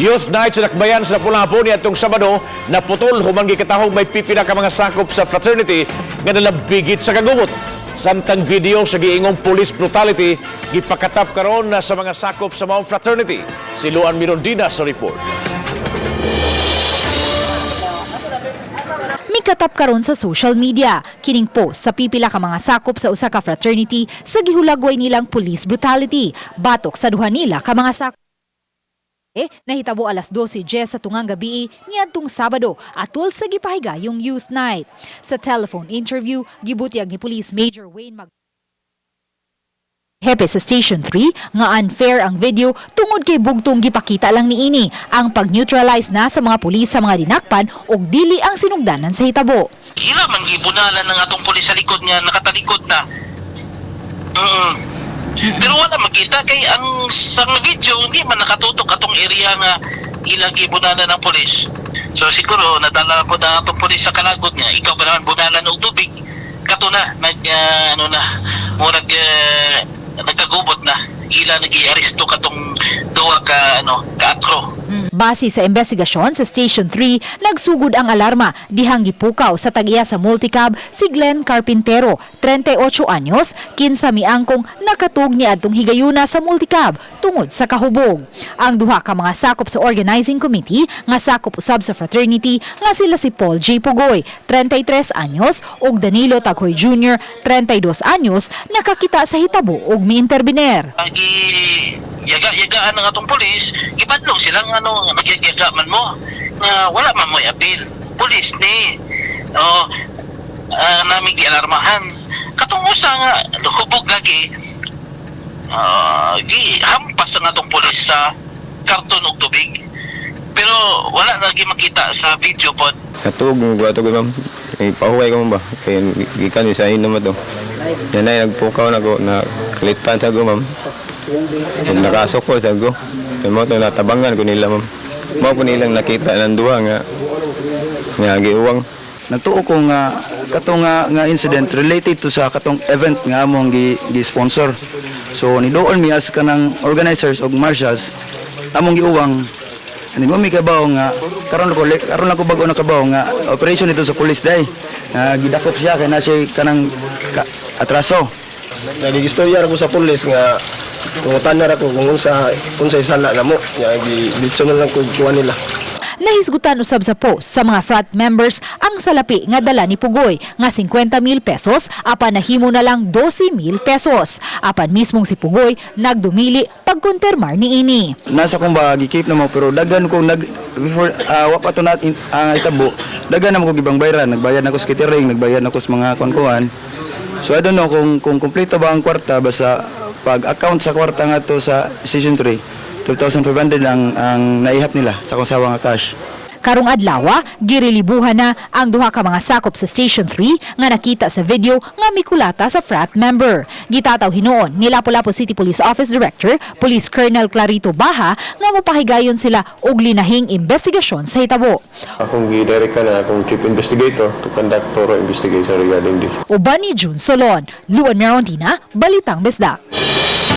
Youth Night sa Dakbayan sa Lapu-Lapu ni atong Sabado naputol human gikatahog may pipila ka mga sakop sa fraternity nga nalabigit sa kagumot. Samtang video sa giingong police brutality gipakatap karon na sa mga sakop sa maong fraternity. Si Luan Mirondina sa report. Mikatap karon sa social media kining post sa pipila ka mga sakop sa usa ka fraternity sa gihulagway nilang police brutality batok sa duha nila ka mga sakop. Nahitabo alas 12:10 sa tungang gabi niadtong Sabado atol sa gipahiga yung Youth Night. Sa telephone interview, gibutyag ni Police Major Wayne Hepe sa Station 3 nga unfair ang video tungod kay bugtong gipakita lang niini ang pag-neutralize na sa mga pulis sa mga dinakpan ug dili ang sinugdanan sa hitabo. Ila man gibunalan ng atong pulis sa likod niya nakatalikod na. Pero wala makita kay ang sa video hindi man nakatutok atong area nga ila gibunalan ng pulis. So siguro nadala po na atong pulis sa kalagod niya. Ikaw ba naman bunalan og tubig? Kato na murag nagkagubot na ila nag-i-aresto katong duwa ka akro. Base sa investigasyon sa Station 3, nagsugod ang alarma dihang gipukaw sa tag-iya sa multicab si Glenn Carpintero, 38 anyos, kinsa miangkong nakatug ni adtong higayuna sa multicab tungod sa kahubog. Ang duha ka mga sakop sa organizing committee nga sakop usab sa fraternity nga sila si Paul J. Pugoy, 33 anyos, ug Danilo Taghoy Jr., 32 anyos, nakakita sa hitabo ug miinterbiner. Yaga-yagaan ng atong pulis, ibadlong silang nagyaga man mo nga wala man mo appeal. Pulis ni namin gialarmahan. Katong usa nga hubog lagi gihampas ang atong pulis sa karton og tubig. Pero wala lagi makita sa video pod. Katug mo ato ma'am. Pahuway ko ba? Kaya gikan sa ino mo to. Nanay nagpukaw na ko na kalitan sa ko ma'am. Nakasok ko sa ko. Mo to natabangan ko nila ma'am. Mao ko nilang nakita ng duha nga giuwang. Nagtuo ko nga katong nga incident related to sa katong event nga among gi-sponsor. So nidoon mi as kanang organizers og marshals among giuwang. Ani mo mi kabaw nga karon ko bag-o na kabaw nga operation ito sa police day. Gidakop siya kay na siya kanang atraso. Nagigistorya ako sa pulis nga kung tanar ako kung unsay sala namo nga giditso na lang ko kuha nila. Nahisgutan usab sa post sa mga frat members ang salapi nga dala ni Pugoy nga 50,000 pesos apan nahimo na lang 12,000 pesos. Apan mismong si Pugoy nagdumili pagkonfirmar niini. Nasa kong ba gikeep na mo pero dagan ko before wa pa to natin itabo. Dagan na mo ko gibang bayaran, nagbayad na ko sa catering, nagbayad na ko sa mga kuan-kuan. So I don't know kung kompleto ba ang kwarta basta pag-account sa kwarta nga to sa Season 3. 2,500 ang naihap nila sa kung sawa nga cash. Karong adlaw, girilibuhan na ang duha ka mga sakop sa Station 3 nga nakita sa video nga mikulata sa frat member. Gitataw hinuon ni Lapu-Lapu City Police Office Director, Police Colonel Clarito Baha nga mopahigayon sila og linahing investigasyon sa hitabo. Akong gidirect na akong chief investigator to conduct thorough investigation regarding this. Uban ni June Solon, Luan Mirondina, Balitang Besdak.